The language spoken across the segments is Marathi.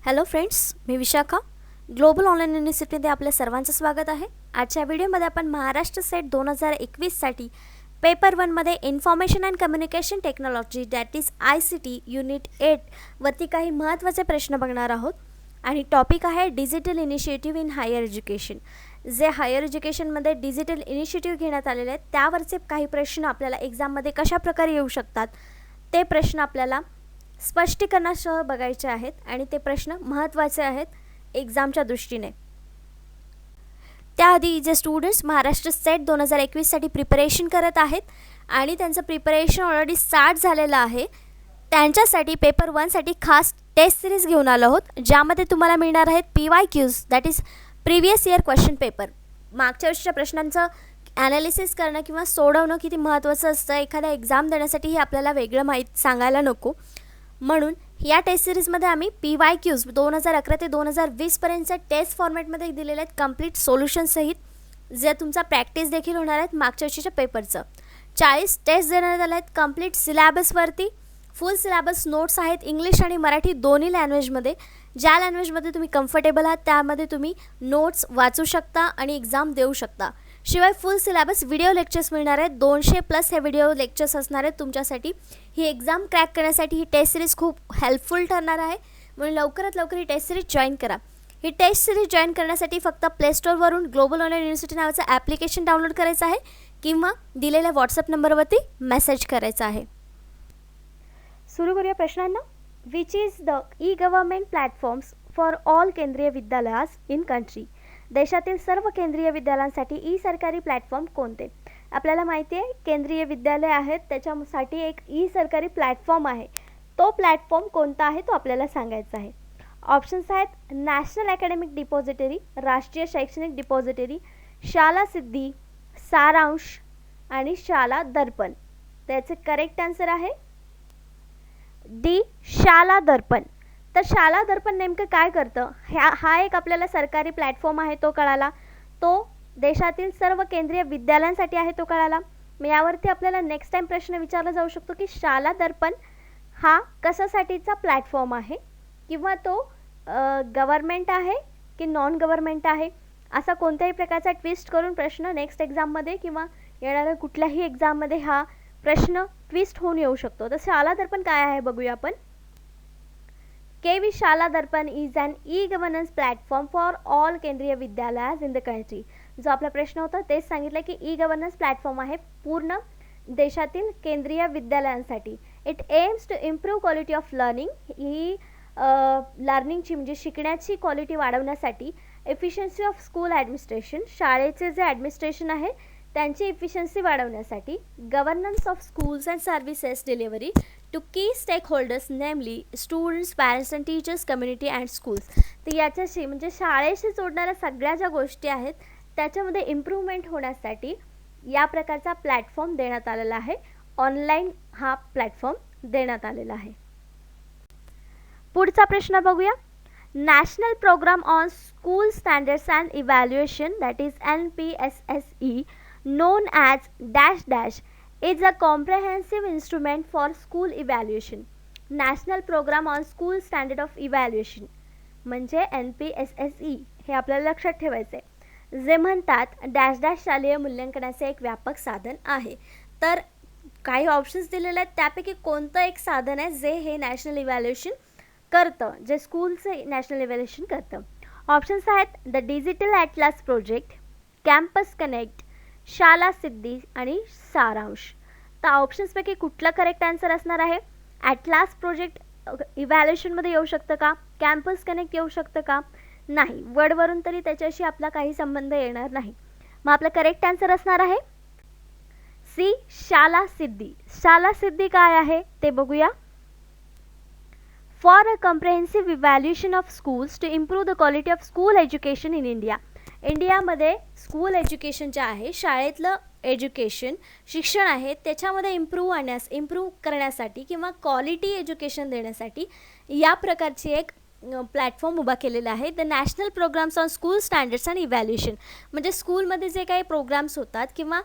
हॅलो फ्रेंड्स, मी विशाखा. ग्लोबल ऑनलाईन युनिव्हर्सिटीमध्ये आपल्या सर्वांचं स्वागत आहे. आजच्या व्हिडिओमध्ये आपण महाराष्ट्र सेट 2021साठी पेपर 1मध्ये information and communication technology that is ICT unit 8 वरती काही महत्त्वाचे प्रश्न बघणार आहोत. आणि टॉपिक आहे digital initiative in higher education. जे हायर एज्युकेशनमध्ये डिजिटल इनिशिएटिव्ह घेण्यात आलेले आहेत त्यावरचे काही प्रश्न आपल्याला एक्झाममध्ये कशाप्रकारे येऊ शकतात ते प्रश्न आपल्याला स्पष्टीकरणासह बघायचे आहेत आणि ते प्रश्न महत्त्वाचे आहेत एक्झामच्या दृष्टीने. त्याआधी जे स्टुडंट्स महाराष्ट्र सेट 2021साठी प्रिपरेशन करत आहेत आणि त्यांचं प्रिपरेशन ऑलरेडी स्टार्ट झालेलं आहे त्यांच्यासाठी पेपर 1साठी खास टेस्ट सिरीज घेऊन आलो आहोत, ज्यामध्ये तुम्हाला मिळणार आहेत PYQs that is previous year question paper. मागच्या वर्षीच्या प्रश्नांचं ॲनालिसिस करणं किंवा सोडवणं किती महत्त्वाचं असतं एखाद्या एक्झाम देण्यासाठी हे आपल्याला वेगळं सांगायला नको. म्हणून या टेस्ट सिरीजमध्ये आम्ही PYQs 2011 ते 2020पर्यंतच्या टेस्ट फॉर्मॅटमध्ये दिलेले आहेत कंप्लीट सोल्युशनसहित, जे तुमचा प्रॅक्टिस देखील होणार आहेत मागच्या वर्षीच्या पेपरचं. 40 टेस्ट देण्यात आल्या आहेत कंप्लीट सिलॅबसवरती. फुल सिलॅबस नोट्स आहेत इंग्लिश आणि मराठी दोन्ही लँग्वेजमध्ये. ज्या लँग्वेजमध्ये तुम्ही कम्फर्टेबल आहात त्यामध्ये तुम्ही नोट्स वाचू शकता आणि एक्झाम देऊ शकता. शिवाय फुल सिलॅबस व्हिडिओ लेक्चर्स मिळणार आहेत. 200+ हे व्हिडिओ लेक्चर्स असणार आहेत तुमच्यासाठी. ही एक्झाम क्रॅक करण्यासाठी ही टेस्ट सिरीज खूप हेल्पफुल ठरणार आहे, म्हणून लवकरात लवकर ही टेस्ट सिरीज जॉईन करा. ही टेस्ट सिरीज जॉईन करण्यासाठी फक्त प्लेस्टोरवरून ग्लोबल ऑनलाईन युनिव्हर्सिटी नावाचं ॲप्लिकेशन डाउनलोड करायचं आहे किंवा दिलेल्या व्हॉट्सअप नंबरवरती मेसेज करायचा आहे. सुरू करूया प्रश्नांना. Which is the E-government platforms for all केंद्रीय विद्यालयास इन कंट्री. देशातील सर्व केंद्रीय विद्यालयांसाठी सरकारी प्लॅटफॉर्म कोणते. आपल्याला माहिती आहे केंद्रीय विद्यालय आहेत त्याच्यासाठी एक सरकारी प्लॅटफॉर्म आहे. तो प्लॅटफॉर्म कोणता आहे तो आपल्याला सांगायचा आहे. ऑप्शन्स आहेत नॅशनल अकॅडमिक डिपॉझिटरी, राष्ट्रीय शैक्षणिक डिपॉझिटरी, शाला सिद्धी, सारांश आणि शाला दर्पण. त्याचे करेक्ट आन्सर आहे डी, शाला दर्पण. तर शाला दर्पण नेमकं काय करतं, हा एक आपल्याला सरकारी प्लॅटफॉर्म आहे तो कळाला. तो देशातील सर्व केंद्रीय विद्यालयांसाठी आहे तो कळाला. मग यावरती आपल्याला नेक्स्ट टाइम प्रश्न विचारला जाऊ शकतो की शाला दर्पण हा कशासाठीचा प्लॅटफॉर्म आहे किंवा तो गव्हर्नमेंट आहे की नॉन गव्हर्नमेंट आहे. असा कोणत्याही प्रकारचा ट्विस्ट करून प्रश्न नेक्स्ट एक्झाममध्ये किंवा येणाऱ्या कुठल्याही एक्झाममध्ये हा प्रश्न ट्विस्ट होऊन येऊ शकतो. तर शाला दर्पण काय आहे बघूया आपण. KV Shala Darpan is an e-governance platform for all Kendriya Vidyalayas in the country. जो आपला प्रश्न होता तेच सांगितलं की ई-गव्हर्नन्स प्लॅटफॉर्म आहे पूर्ण देशातील केंद्रीय विद्यालयांसाठी. It aims to improve quality of learning. ही लर्निंगची म्हणजे शिकण्याची क्वालिटी वाढवण्यासाठी. एफिशियन्सी ऑफ स्कूल ॲडमिनिस्ट्रेशन, शाळेचे जे ॲडमिनिस्ट्रेशन आहे त्यांची इफिशियन्सी वाढवण्यासाठी. Governance of schools and services delivery to key stakeholders namely students, parents and teachers, community and schools. तर याच्याशी म्हणजे शाळेशी जोडणाऱ्या सगळ्या ज्या गोष्टी आहेत त्याच्यामध्ये इम्प्रूव्हमेंट होण्यासाठी या प्रकारचा प्लॅटफॉर्म देण्यात आलेला आहे. ऑनलाईन हा प्लॅटफॉर्म देण्यात आलेला आहे. पुढचा प्रश्न बघूया. National program on school standards and evaluation that is NPSSE known as dash dash is a comprehensive instrument for school evaluation. National Program on School Standard of Evaluation म्हणजे NPSSE हे आपल्याला लक्षात ठेवायचं आहे. जे म्हणतात डॅश डॅश शालेय मूल्यांकनाचे एक व्यापक साधन आहे. तर काही ऑप्शन्स दिलेले आहेत त्यापैकी कोणतं एक साधन आहे जे हे नॅशनल इव्हॅल्युएशन करतं, जे स्कूलचं नॅशनल इव्हॅल्युएशन करतं. ऑप्शन्स आहेत the digital atlas project, campus connect, शाला सिद्धी आणि सारांश. तर ऑप्शन्सपैकी कुठलं करेक्ट आन्सर असणार आहे. ॲटलास प्रोजेक्ट इव्हॅल्युएशनमध्ये येऊ शकतं का. कॅम्पस कनेक्ट येऊ शकतं का. नाही, वर्डवरून तरी त्याच्याशी आपला काही संबंध येणार नाही. मग आपलं करेक्ट आन्सर असणार आहे सी, शाला सिद्धी. शाला सिद्धी काय आहे ते बघूया. For a comprehensive evaluation of schools to improve the quality of school education in India. इंडियामध्ये स्कूल एज्युकेशन जे आहे शाळेतलं एज्युकेशन शिक्षण आहे त्याच्यामध्ये इम्प्रूव्ह करण्यासाठी किंवा क्वालिटी एज्युकेशन देण्यासाठी या प्रकारची एक प्लॅटफॉर्म उभा केलेला आहे. The national programs on school standards and evaluation म्हणजे स्कूलमध्ये जे काही प्रोग्राम्स होतात किंवा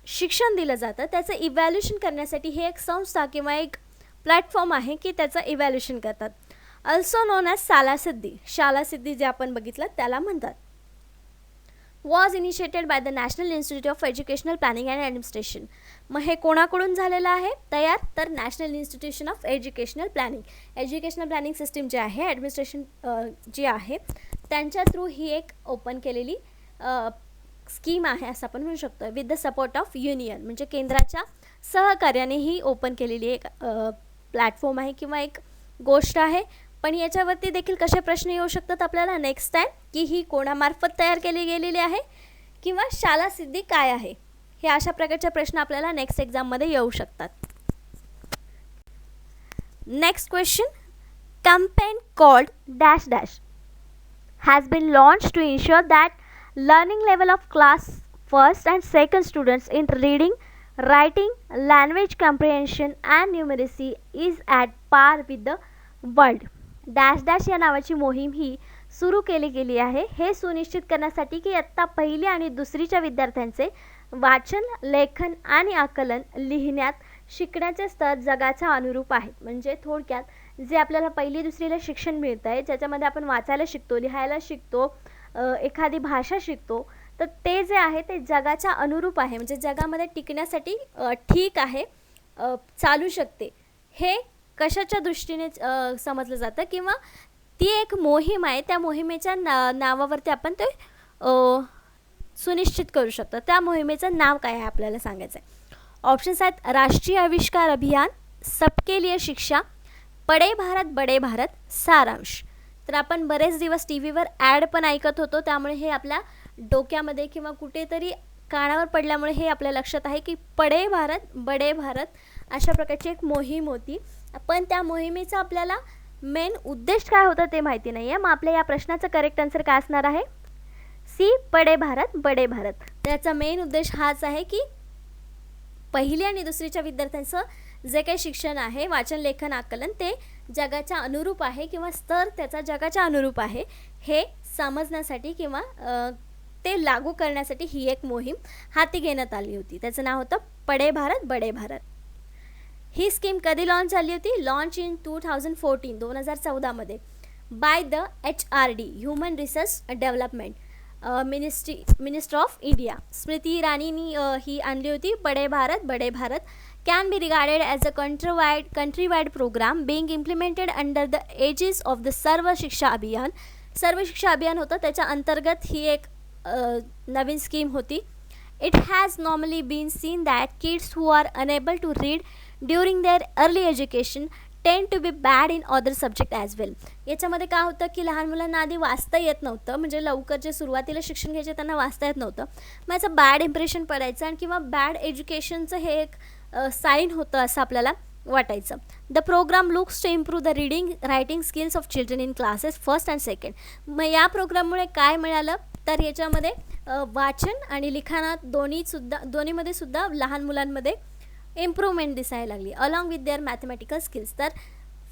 शिक्षण दिलं जातं त्याचं इव्हॅल्युएशन करण्यासाठी हे एक संस्था किंवा एक प्लॅटफॉर्म आहे की त्याचं इव्हॅल्युएशन करतात. Also known as Shalasiddhi. Shalasiddhi जे आपण बघितलं त्याला म्हणतात. Was initiated by the national institute of educational planning and administration. मग हे कोणाकडून झालेलं आहे तयार, तर national institution of educational planning. Educational planning system जे आहे, ॲडमिनिस्ट्रेशन जी आहे त्यांच्या थ्रू ही एक ओपन केलेली स्कीम आहे असं आपण म्हणू शकतो. With the support of union, म्हणजे केंद्राच्या सहकार्याने ही ओपन केलेली एक प्लॅटफॉर्म आहे किंवा एक गोष्ट आहे. पण याच्यावरती देखील कसे प्रश्न येऊ शकतात आपल्याला नेक्स्ट टाईम, की ही कोणामार्फत तयार केली गेलेली आहे किंवा शालासिद्धी काय आहे, हे अशा प्रकारचे प्रश्न आपल्याला नेक्स्ट एक्झाममध्ये येऊ शकतात. Next question. campaign called dash dash has been launched to ensure that learning level of class first and second students in reading, writing, language comprehension and numeracy is at par with the world. Dash dash या नावाची मोहीम ही सुरू केली गेली आहे हे सुनिश्चित करण्यासाठी की इयत्ता पहिली आणि दुसरीच्या विद्यार्थ्यांचे वाचन, लेखन आणि आकलन लिहिण्यात शिकण्याचे स्तर जगाच्या अनुरूप आहेत. म्हणजे थोडक्यात जे आपल्याला पहिली दुसरीला शिक्षण मिळतं आहे, ज्याच्यामध्ये आपण वाचायला शिकतो, लिहायला शिकतो, एखादी भाषा शिकतो, तर ते जे आहे ते जगाच्या अनुरूप आहे. म्हणजे जगामध्ये टिकण्यासाठी ठीक आहे, चालू शकते. हे कशाच्या दृष्टीने समजलं जातं किंवा ती एक मोहीम आहे, त्या मोहिमेच्या नावावरती आपण ते सुनिश्चित करू शकतो. त्या मोहिमेचं नाव काय आहे आपल्याला सांगायचं आहे. ऑप्शन्स आहेत राष्ट्रीय आविष्कार अभियान, सबके लिए शिक्षा, पढे भारत बडे भारत, सारांश. तर आपण बरेच दिवस टी व्हीवर ॲड पण ऐकत होतो, त्यामुळे हे आपल्या डोक्यामध्ये किंवा कुठेतरी कानावर पडल्यामुळे हे आपल्या लक्षात आहे की पढे भारत बडे भारत अशा प्रकारची एक मोहीम होती. पण त्या मोहिमेचा आपल्याला मेन उद्देश काय होता ते माहिती नाही आहे. मग आपल्या या प्रश्नाचं करेक्ट आन्सर काय असणार आहे, सी, पढे भारत बडे भारत. त्याचा मेन उद्देश हाच आहे की पहिली आणि दुसरीच्या विद्यार्थ्यांचं जे काही शिक्षण आहे, वाचन, लेखन, आकलन, ते जगाच्या अनुरूप आहे किंवा स्तर त्याचा जगाच्या अनुरूप आहे हे समजण्यासाठी किंवा ते लागू करण्यासाठी ही एक मोहीम हाती घेण्यात आली होती. त्याचं नाव होतं पढे भारत बडे भारत. ही स्कीम कधी लॉन्च झाली होती, लॉन्च इन 2014, 2014मध्ये by the HRD, human resource development minister of India. Smriti इराणीनी ही आणली होती. पढे Bharat Badhe Bharat can be regarded as a countrywide program being implemented under the aegis of the सर्व शिक्षा अभियान. सर्व शिक्षा अभियान होतं, त्याच्या अंतर्गत ही एक नवीन स्कीम होती. It has normally been seen that kids who are unable to read during their early education tend to be bad in other subject as well. याच्यामध्ये काय होतं की लहान मुलांना आधी वाचता येत नव्हतं, म्हणजे लवकर जे सुरुवातीला शिक्षण घ्यायचे त्यांना वाचता येत नव्हतं. मग याचं बॅड इम्प्रेशन पडायचं आणि किंवा बॅड एज्युकेशनचं हे एक साईन होतं असं आपल्याला वाटायचं. The program looks to improve the reading writing skills of children in classes first and second. मग या प्रोग्राममुळे काय मिळालं, तर याच्यामध्ये वाचन आणि लिखाणात दोन्हीमध्ये सुद्धा लहान मुलांमध्ये इम्प्रूव्हमेंट दिसायला लागली along with their mathematical skills. तर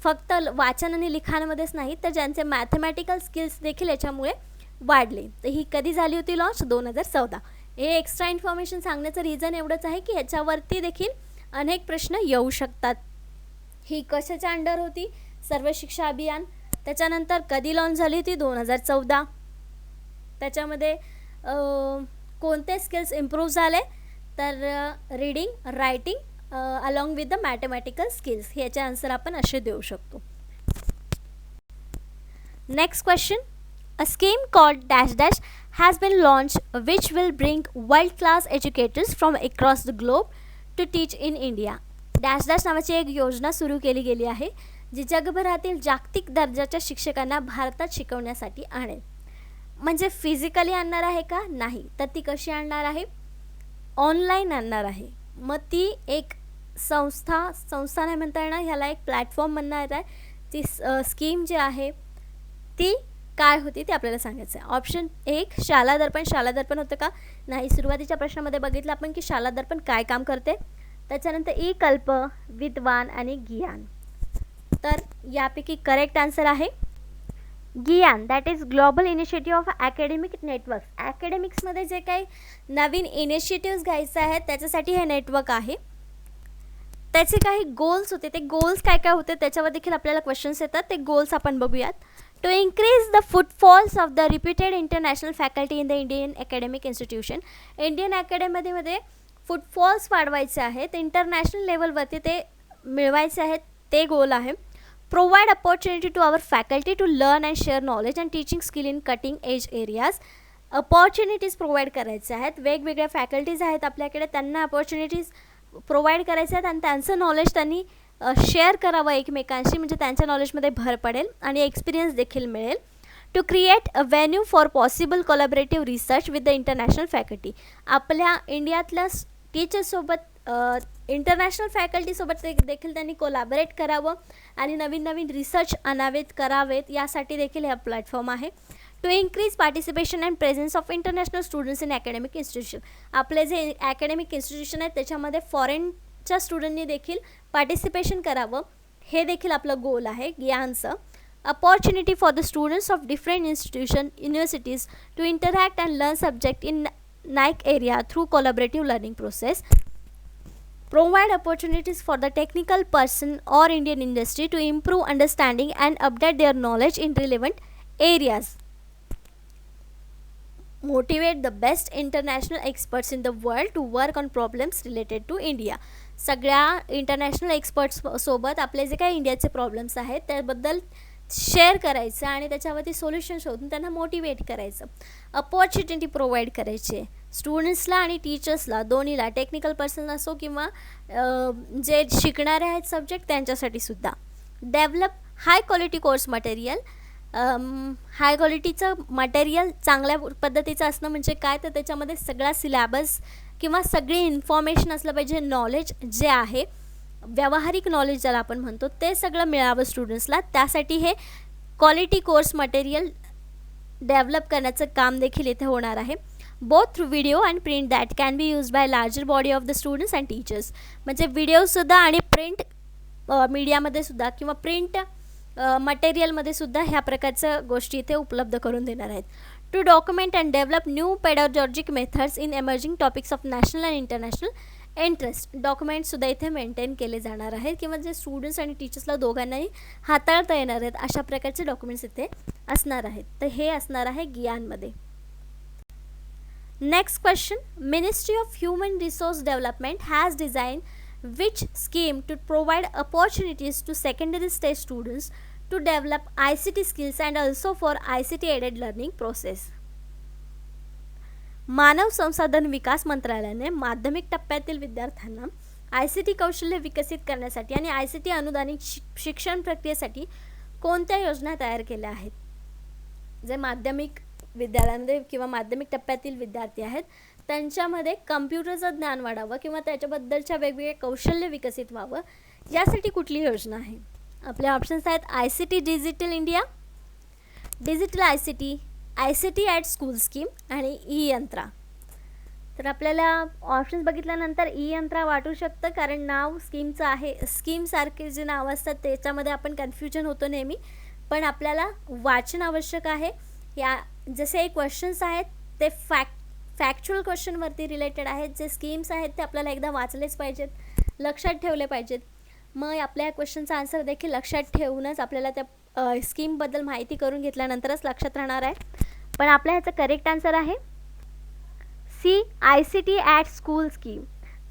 फक्त वाचन आणि लिखाणामध्येच नाही तर ज्यांचे मॅथमॅटिकल स्किल्स देखील याच्यामुळे वाढले. तर ही कधी झाली होती लॉन्च, 2014. हे एक्स्ट्रा इन्फॉर्मेशन सांगण्याचं रिझन एवढंच आहे की ह्याच्यावरती देखील अनेक प्रश्न येऊ शकतात. ही कशाच्या अंडर होती, सर्व शिक्षा अभियान. त्याच्यानंतर कधी लॉन्च झाली होती, 2014. त्याच्यामध्ये कोणते स्किल्स इम्प्रूव्ह झाले, तर reading, writing along with the mathematical skills. ह्याचे आन्सर आपण असे देऊ शकतो. Next question. A scheme called dash dash has been launched which will bring world-class educators from across the globe to teach in India. dash dash नावाची एक योजना सुरू केली गेली आहे जी जगभरातील जागतिक दर्जाच्या शिक्षकांना भारतात शिकवण्यासाठी आणेल. म्हणजे फिजिकली आणणार आहे का, नाही, तर ती कशी आणणार आहे, ऑनलाईन आणणार आहे. मग ती एक संस्था नाही म्हणता येणार, ह्याला एक प्लॅटफॉर्म म्हणणार आहे. ती स्कीम जी आहे ती काय होती ते आपल्याला सांगायचं आहे. ऑप्शन 1 शाला दर्पण होतं का, नाही. सुरुवातीच्या प्रश्नामध्ये बघितलं आपण की शाला दर्पण काय काम करते. त्याच्यानंतर ई कल्प, विद्वान आणि गियान. तर यापैकी करेक्ट आन्सर आहे GIAN, that is global initiative of academic networks. अकॅडमिक्समध्ये जे काही नवीन इनिशिएटिव्ह्ज घ्यायचे आहेत त्याच्यासाठी हे नेटवर्क आहे. त्याचे काही गोल्स होते, ते गोल्स काय काय होते त्याच्यावर देखील आपल्याला क्वेश्चन्स येतात. ते गोल्स आपण बघूयात. To increase the footfalls of the reputed international faculty in the Indian academic institution. Indian अकॅडमीमध्ये फुटफॉल्स वाढवायचे आहेत, इंटरनॅशनल लेवलवरती ते मिळवायचे आहेत, ते गोल आहे. Provide opportunity to our faculty to learn and share knowledge and teaching skill in cutting edge areas. Opportunities provide करायचे आहेत. वेगवेगळ्या फॅकल्टीज आहेत आपल्याकडे, त्यांना अपॉर्च्युनिटीज प्रोव्हाइड करायचे आहेत आणि त्यांचं नॉलेज त्यांनी शेअर करावं एकमेकांशी, म्हणजे त्यांच्या नॉलेजमध्ये भर पडेल आणि एक्सपिरियन्स देखील मिळेल. To create a venue for possible collaborative research with the international faculty. आपल्या इंडियातल्या टीचर्ससोबत इंटरनॅशनल फॅकल्टीसोबत देखील त्यांनी कोलॅबरेट करावं आणि नवीन नवीन रिसर्च करावेत, यासाठी देखील हा प्लॅटफॉर्म आहे. To increase participation and presence of international students in academic institution. आपले जे अकॅडमिक इन्स्टिट्यूशन आहेत त्याच्यामध्ये फॉरेनच्या स्टुडंटनी देखील पार्टिसिपेशन करावं, हे देखील आपलं गोल आहे GIANचं. Opportunity for the students of different universities to interact and learn subject in niche area through collaborative learning process. Provide opportunities for the technical person or Indian industry to improve understanding and update their knowledge in relevant areas. Motivate the best international experts in the world to work on problems related to India. सगळ्या इंटरनॅशनल एक्सपर्ट्स सोबत आपले जे काही इंडियाचे प्रॉब्लेम्स आहेत त्याबद्दल शेअर करायचं आणि त्याच्यावरती सोल्युशन शोधून त्यांना मोटिवेट करायचं. अपॉर्च्युनिटी प्रोव्हाइड करायचे स्टुडंट्सला आणि टीचर्सला, दोन्हीला, टेक्निकल पर्सन असो किंवा जे शिकणारे आहेत सब्जेक्ट त्यांच्यासाठी सुद्धा. Develop high quality course material. High क्वालिटीचं मटेरियल चांगल्या पद्धतीचं असणं म्हणजे काय, तर त्याच्यामध्ये सगळा सिलॅबस किंवा सगळी इन्फॉर्मेशन असलं पाहिजे. नॉलेज जे आहे, व्यावहारिक नॉलेज ज्याला आपण म्हणतो, ते सगळं मिळावं स्टुडंट्सला. त्यासाठी हे क्वालिटी कोर्स मटेरियल डेव्हलप करण्याचं काम देखील इथे होणार आहे. Both through video and print that can be use by larger body of the students and teachers. म्हणजे व्हिडिओसुद्धा आणि प्रिंट मीडियामध्ये सुद्धा किंवा प्रिंट मटेरियलमध्ये सुद्धा ह्या प्रकारच्या गोष्टी इथे उपलब्ध करून देणार आहेत. To document and develop new pedagogic methods in emerging topics of national and international interest. डॉक्युमेंट्ससुद्धा इथे मेंटेन केले जाणार आहेत किंवा जे स्टुडंट्स आणि टीचर्सला दोघांनाही हाताळता येणार आहेत अशा प्रकारचे डॉक्युमेंट्स इथे असणार आहेत. तर हे असणार आहे GIANमध्ये. Next question. Ministry of human resource development has design which scheme to provide opportunities to secondary stage students to develop ICT skills and also for ICT aided learning process. मानव संसाधन विकास मंत्रालयाने माध्यमिक टप्प्यातील विद्यार्थ्यांना ICT कौशल्य विकसित करण्यासाठी आणि ICT अनुदानित शिक्षण प्रक्रियेसाठी कोणत्या योजना तयार केल्या आहेत. जे माध्यमिक विद्यालयामध्ये किंवा माध्यमिक टप्प्यातील विद्यार्थी आहेत त्यांच्यामध्ये कम्प्युटरचं ज्ञान वाढावं किंवा त्याच्याबद्दलच्या वेगवेगळे कौशल्य विकसित व्हावं, यासाठी कुठली योजना आहे. आपले ऑप्शन्स आहेत ICT digital India, digital ICT, ICT at school scheme आणि ई-यंत्रा. तर आपल्याला ऑप्शन्स बघितल्यानंतर ई-यंत्रा वाटू शकतं कारण नाव स्कीमचं आहे. स्कीमसारखे जे नाव असतात त्याच्यामध्ये आपण कन्फ्युजन होतो नेहमी, पण आपल्याला वाचन आवश्यक आहे. या जसे क्वेश्चन्स आहेत ते फॅक्च्युअल क्वेश्चनवरती रिलेटेड आहेत. जे स्कीम्स आहेत ते आपल्याला एकदा वाचलेच पाहिजेत, लक्षात ठेवले पाहिजेत. मग आपल्या क्वेश्चनचा आन्सर देखील लक्षात ठेवूनच आपल्याला त्या स्कीमबद्दल माहिती करून घेतल्यानंतरच लक्षात राहणार आहे. पण आपल्या ह्याचं करेक्ट आन्सर आहे C, ICT at school scheme.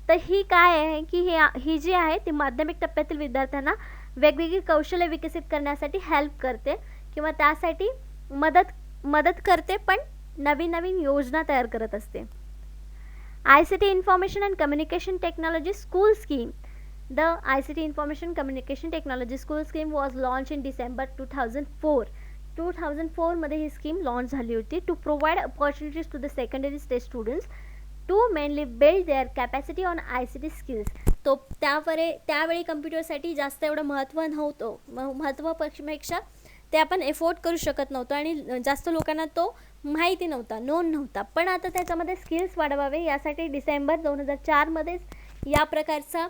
तर ही काय आहे की ही जी आहे ती माध्यमिक टप्प्यातील विद्यार्थ्यांना वेगवेगळी कौशल्य विकसित करण्यासाठी हेल्प करते किंवा त्यासाठी मदत करते, पण नवीन नवीन योजना तयार करत असते. ICT information and communication technology school scheme. The ICT information communication technology school scheme was launch in December 2004. 2004मध्ये ही स्कीम लॉन्च झाली होती. To provide opportunities to the secondary stage students to mainly build their capacity on ICT skills. त्यावेळी कम्प्युटरसाठी जास्त एवढं महत्त्व नव्हतं, महत्त्वापेक्षा ते आपण एफोर्ड करू शकत नव्हतो आणि जास्त लोकांना तो माहिती नव्हता, नोंद नव्हता. पण आता त्याच्यामध्ये स्किल्स वाढवावे यासाठी डिसेंबर 2004मध्येच या प्रकारचा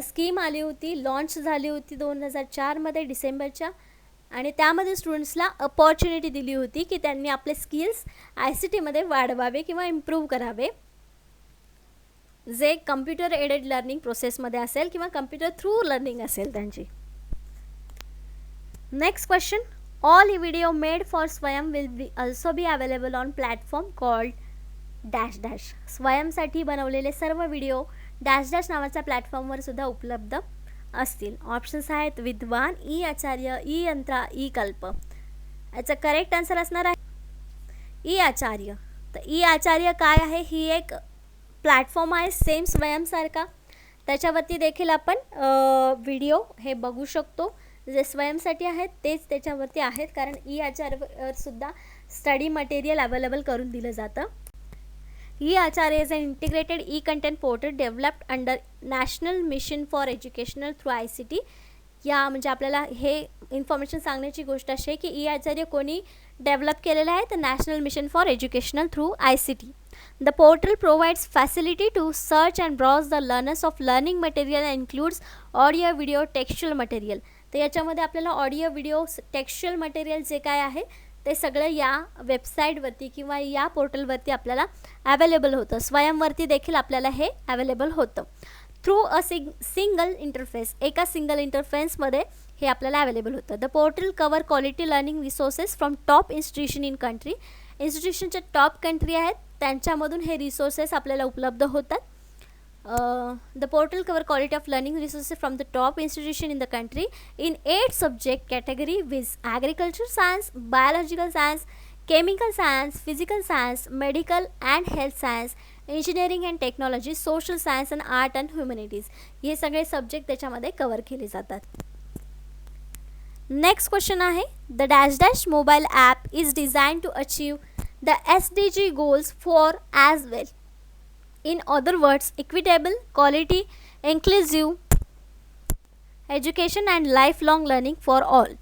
स्कीम आली होती, लॉन्च झाली होती 2004मध्ये डिसेंबरच्या. आणि त्यामध्ये स्टुडंट्सला अपॉर्च्युनिटी दिली होती की त्यांनी आपले स्किल्स ICTमध्ये वाढवावे किंवा इम्प्रूव्ह करावे. जे कम्प्युटर एडेड लर्निंग प्रोसेसमध्ये असेल किंवा कम्प्युटर थ्रू लर्निंग असेल त्यांची. Next question, all video made for Swayam will be also be available on platform called dash dash. स्वयंसाठी बनवलेले सर्व व्हिडिओ डॅश डॅश नावाच्या प्लॅटफॉर्मवर सुद्धा उपलब्ध असतील. ऑप्शन्स आहेत विद्वान, ई आचार्य, ई यंत्रा, ई कल्प. याचं करेक्ट आन्सर असणार आहे ई आचार्य. तर ई आचार्य काय आहे, ही एक प्लॅटफॉर्म आहे सेम स्वयंसारखा. त्याच्यावरती देखील आपण व्हिडिओ हे बघू शकतो. जे स्वयंसाठी आहेत तेच त्याच्यावरती आहेत, कारण ई आचार्यवर सुद्धा स्टडी मटेरियल अवेलेबल करून दिलं जातं. E Acharya is an integrated e content portal developed under national mission for educational through ICT. या म्हणजे आपल्याला हे इन्फॉर्मेशन सांगण्याची गोष्ट अशी आहे की ई आचार्य कोणी डेव्हलप केलेलं आहे, तर national mission for educational through ICT. The portal provides facility to search and browse the learners of learning material and includes audio, video, textual material. तर याच्यामध्ये आपल्याला ऑडिओ, व्हिडिओ, टेक्स्चुअल मटेरियल जे काय आहे ते सगळं या वेबसाईटवरती किंवा या पोर्टलवरती आपल्याला अवेलेबल होतं. स्वयंवरती देखील आपल्याला हे अवेलेबल होतं थ्रू अ सिंगल इंटरफेस. एका सिंगल इंटरफेसमध्ये हे आपल्याला अवेलेबल होतं. The portal cover quality learning resources from top institution in country. इन्स्टिट्यूशनच्या टॉप कंट्री आहेत त्यांच्यामधून हे रिसोर्सेस आपल्याला उपलब्ध होतात. The portal cover quality of learning resources from the top institution in the country in 8 subject category with agriculture science, biological science, chemical science, physical science, medical and health science, engineering and technology, social science and art and humanities. हे सगळे सब्जेक्ट त्याच्यामध्ये कवर केले जातात. नेक्स्ट क्वेश्चन आहे, the dash dash mobile app is design to achieve the SDG goals for as well. In other words, equitable, quality, inclusive education and lifelong learning for all.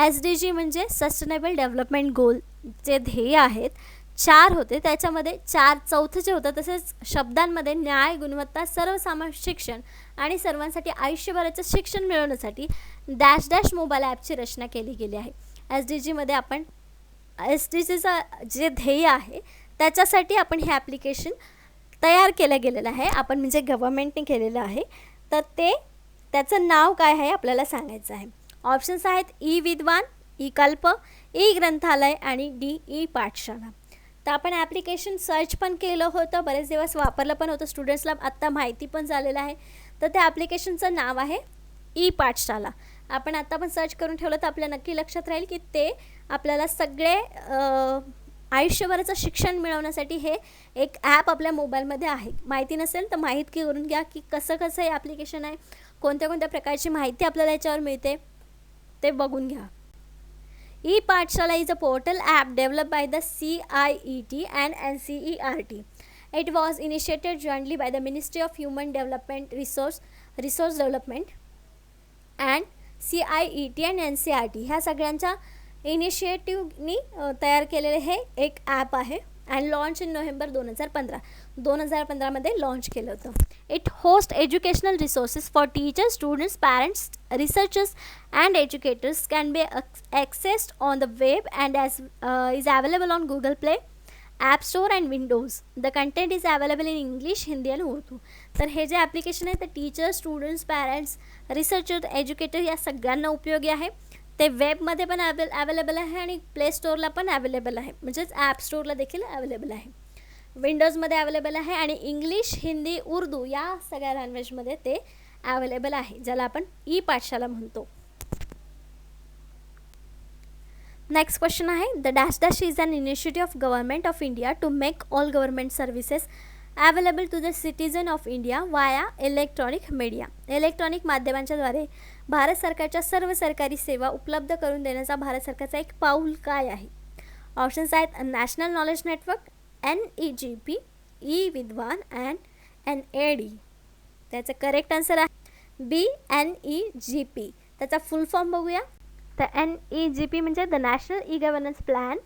SDG म्हणजे सस्टेनेबल डेव्हलपमेंट गोल. जे ध्येय आहेत 4 होते, त्याच्यामध्ये चौथं जे होतं तसेच शब्दांमध्ये न्याय, गुणवत्ता, सर्वसमावेशक शिक्षण आणि सर्वांसाठी आयुष्यभराचं शिक्षण मिळवण्यासाठी डॅश डॅश मोबाईल ॲपची रचना केली गेली आहे. SDGमध्ये आपण SDGचं जे ध्येय आहे त्याच्यासाठी आपण हे ॲप्लिकेशन तयार केलं गेलेलं आहे. आपण म्हणजे गव्हर्मेंटने केलेलं आहे. तर त्याचं नाव काय आहे आपल्याला सांगायचं आहे. ऑप्शन्स आहेत ई विद्वान, ई कल्प, ई ग्रंथालय आणि ई पाठशाला. तर आपण ॲप्लिकेशन सर्च पण केलं होतं, बरेच दिवस वापरलं पण होतं, स्टुडंट्सला आत्ता माहिती पण झालेलं आहे. तर त्या ॲप्लिकेशनचं नाव आहे ई पाठशाला. आपण आत्ता पण सर्च करून ठेवलं तर आपल्या नक्की लक्षात राहील की ते आपल्याला सगळे आयुष्यभराचं शिक्षण मिळवण्यासाठी हे एक ॲप आपल्या मोबाईलमध्ये आहे. माहिती नसेल तर माहिती करून घ्या की कसं हे ॲप्लिकेशन आहे, कोणत्या कोणत्या प्रकारची माहिती आपल्याला याच्यावर मिळते ते बघून घ्या. ई पाठशाला is a portal app develop by the CIET and NCERT. It was initiated jointly by the Ministry of Human Development, Resource Development and CIET and NCERT ह्या सगळ्यांच्या इनिशिएटिव्हनी तयार केलेले हे एक ॲप आहे. अँड लॉन्च इन नोव्हेंबर 2015मध्ये लॉन्च केलं होतं. It host educational resources for teachers, students, parents, researchers and educators can be accessed on the web and is available on Google Play, app store and Windows. The content is available in English, Hindi आणि उर्दू. तर हे जे ॲप्लिकेशन आहे ते teachers, students, parents, researcher, educator या सगळ्यांना उपयोगी आहे. ते वेबमध्ये पण अवेलेबल आहे आणि प्ले स्टोअरला पण अवेलेबल आहे, म्हणजेच ॲप स्टोअरला देखील अवेलेबल आहे. विंडोजमध्ये अवेलेबल आहे आणि इंग्लिश, हिंदी, उर्दू या सगळ्या लँग्वेजमध्ये ते अवेलेबल आहे, ज्याला आपण ई पाठशाला म्हणतो. नेक्स्ट क्वेश्चन आहे, the dash dash is an initiative of government of India to make all government services available to the citizen of India via electronic media. Electronic माध्यमांच्याद्वारे भारत सरकारच्या सर्व सरकारी सेवा उपलब्ध करून देण्याचा भारत सरकारचा एक पाऊल काय आहे. ऑप्शन्स आहेत national knowledge network, NEGP, E विद्वान अँड NAD. त्याचं करेक्ट आन्सर आहे B, NEGP. त्याचा फुल फॉर्म बघूया. तर NEGP म्हणजे the national e governance plan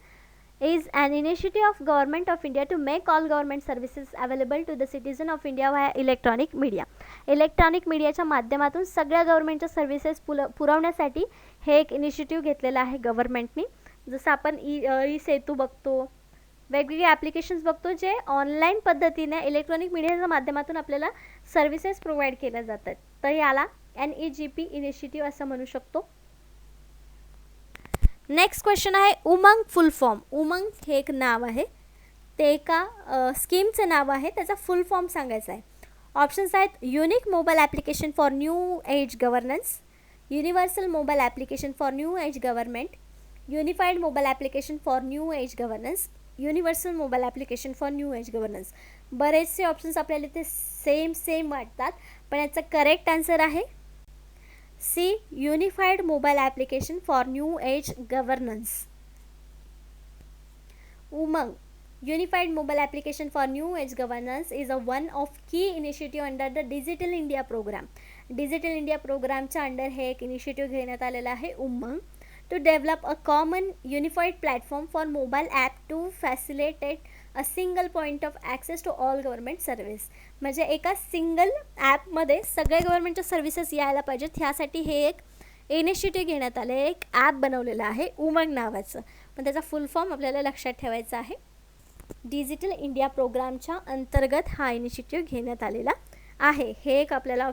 is an initiative of government of India to make all government services available to the citizen of India via electronic media. Electronic मीडियाच्या माध्यमातून सगळ्या गव्हर्नमेंटच्या सर्व्हिसेस पुरवण्यासाठी हे एक इनिशिएटिव्ह घेतलेलं आहे गव्हर्नमेंटनी. जसं आपण ई सेतू बघतो, वेगवेगळे ॲप्लिकेशन्स बघतो जे ऑनलाईन पद्धतीने इलेक्ट्रॉनिक मीडियाच्या माध्यमातून आपल्याला सर्व्हिसेस प्रोव्हाइड केल्या जातात. तर याला NEGP इनिशिएटिव्ह असं म्हणू शकतो. नेक्स्ट क्वेश्चन आहे उमंग फुल फॉर्म. उमंग हे एक नाव आहे, ते एका स्कीमचं नाव आहे, त्याचा फुल फॉर्म सांगायचा आहे. ऑप्शन्स आहेत unique mobile application for new age governance, universal mobile application for new age government, unified mobile application for new age governance, universal mobile application for new age governance. बरेचसे ऑप्शन्स आपल्याला इथे सेम वाटतात, पण याचा करेक्ट आन्सर आहे C, unified mobile application for new age governance. Umang Unified Mobile Application for New Age Governance is one of key initiative under the Digital India program. Digital India प्रोग्रामच्या अंडर हे एक इनिशिएटिव्ह घेण्यात आलेला आहे उमंग, to develop a common unified platform for mobile app to facilitate a single point of access to all government service. म्हणजे एका सिंगल ॲपमध्ये सगळे गव्हर्नमेंटच्या सर्व्हिसेस यायला पाहिजेत, ह्यासाठी हे एक इनिशिएटिव्ह घेण्यात आले, एक ॲप बनवलेलं आहे उमंग नावाचं. पण त्याचा फुल फॉर्म आपल्याला लक्षात ठेवायचा आहे. डिजिटल इंडिया प्रोग्रामच्या अंतर्गत हा इनिशिएटिव्ह घेण्यात आलेला आहे. हे एक आपल्याला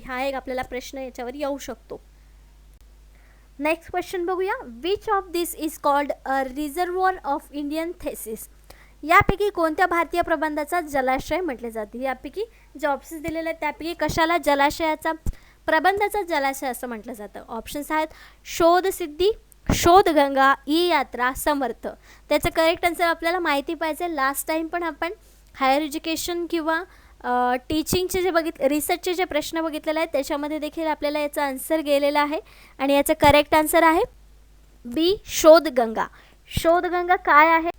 हा एक आपल्याला प्रश्न याच्यावर येऊ शकतो. नेक्स्ट क्वेश्चन बघूया. Which of this is called a reservoir of Indian thesis. यापैकी कोणत्या भारतीय प्रबंधाचा जलाशय म्हटले जाते. यापैकी जे ऑप्शन्स दिलेले आहेत त्यापैकी कशाला प्रबंधाचा जलाशय असं म्हटलं जातं. ऑप्शन्स आहेत शोध सिद्धी, शोधगंगा, ई यात्रा, समर्थ. त्याचं करेक्ट आन्सर आपल्याला माहिती पाहिजे. लास्ट टाईम पण आपण हायर एज्युकेशन किंवा टीचिंगचे जे रिसर्चचे जे प्रश्न बघितलेले आहेत त्याच्यामध्ये देखील आपल्याला याचा आन्सर गेलेला आहे आणि याचं करेक्ट आन्सर आहे बी, शोधगंगा. शोधगंगा काय आहे?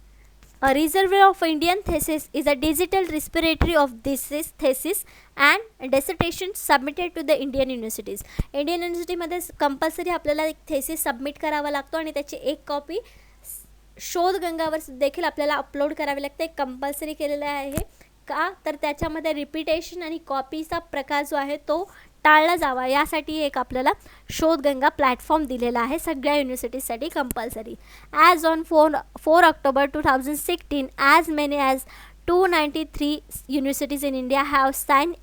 A reservoir of Indian thesis is a digital repository of thesis and dissertation submitted to the Indian universities. Indian युनिव्हर्सिटीमध्ये कंपल्सरी आपल्याला एक थेसिस सबमिट करावा लागतो आणि त्याची एक कॉपी शोधगंगावर देखील आपल्याला अपलोड करावी लागते. कंपल्सरी केलेलं आहे का, तर त्याच्यामध्ये रिपिटेशन आणि कॉपीचा प्रकार जो आहे तो टाळला जावा, यासाठी एक आपल्याला शोधगंगा प्लॅटफॉर्म दिलेला आहे सगळ्या युनिव्हर्सिटीजसाठी compulsory. As on 4 October 2016 as many as 293 universities in India have signed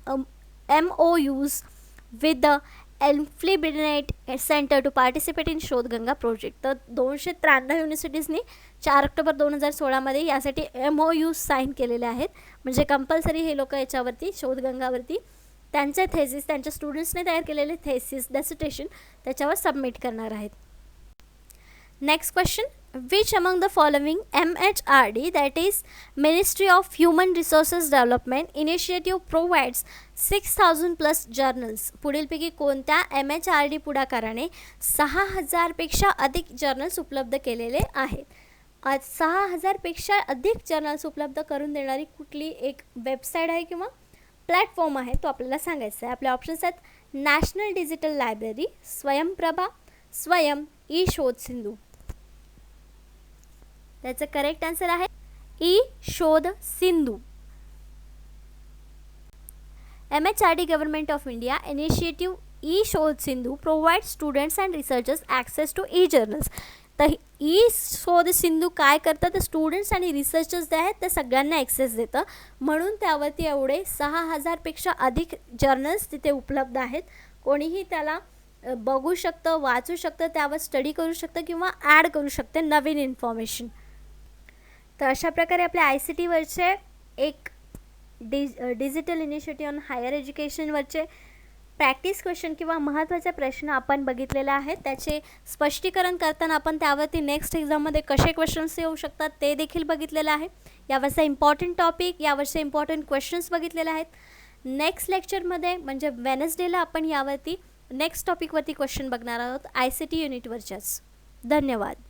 MOUs with the Elfenbeint Center to participate in Shodhganga project. तर 293 युनिव्हर्सिटीजनी 4 ऑक्टोबर 2016 यासाठी MOU साईन केलेले आहेत. म्हणजे कंपल्सरी हे लोक याच्यावरती शोधगंगावरती त्यांचे थेसिस, त्यांच्या स्टुडंट्सने तयार केलेले थेसिस डिसर्टेशन त्याच्यावर सबमिट करणार आहेत. Next question. Which among the following MHRD that is ministry of human resources development initiative provides 6000+ journals. पुढीलपैकी कोणत्या MHRD पुढाकाराने 6000पेक्षा अधिक जर्नल्स उपलब्ध केलेले आहेत. 6000पेक्षा अधिक जर्नल्स उपलब्ध करून देणारी कुठली एक वेबसाईट आहे किंवा प्लॅटफॉर्म आहे तो आपल्याला सांगायचा आहे. आपले ऑप्शन्स आहेत नॅशनल डिजिटल लायब्ररी, स्वयंप्रभा, स्वयं, ई शोध सिंधू. त्याचं करेक्ट आन्सर आहे e Shodh Sindhu. MHRD government of India initiative e Shodh Sindhu provide students and researchers access to e journals. तर ई शोध सिंधू काय करतं, तर स्टुडंट्स आणि रिसर्चर्स जे आहेत ते सगळ्यांना ॲक्सेस देतं, म्हणून त्यावरती एवढे 6000पेक्षा अधिक जर्नल्स तिथे उपलब्ध आहेत. कोणीही त्याला बघू शकतं, वाचू शकतं, त्यावर स्टडी करू शकतं किंवा ॲड करू शकते नवीन इन्फॉर्मेशन. तर अशा प्रकारे आपल्या ICTवरचे एक डिजिटल इनिशिएटिव्ह ऑन हायर एज्युकेशनवरचे प्रॅक्टिस क्वेश्चन किंवा महत्त्वाचे प्रश्न आपण बघितलेले आहेत. त्याचे स्पष्टीकरण करताना आपण त्यावरती नेक्स्ट एक्झाममध्ये कसे क्वेश्चन्स येऊ शकतात ते देखील बघितलेलं आहे. यावरचा इम्पॉर्टंट टॉपिक, यावरचे इम्पॉर्टंट क्वेश्चन्स बघितलेले आहेत. नेक्स्ट लेक्चरमध्ये म्हणजे वेनस्डेला आपण यावरती नेक्स्ट टॉपिकवरती क्वेश्चन बघणार आहोत ICT युनिटवरच्याच. धन्यवाद.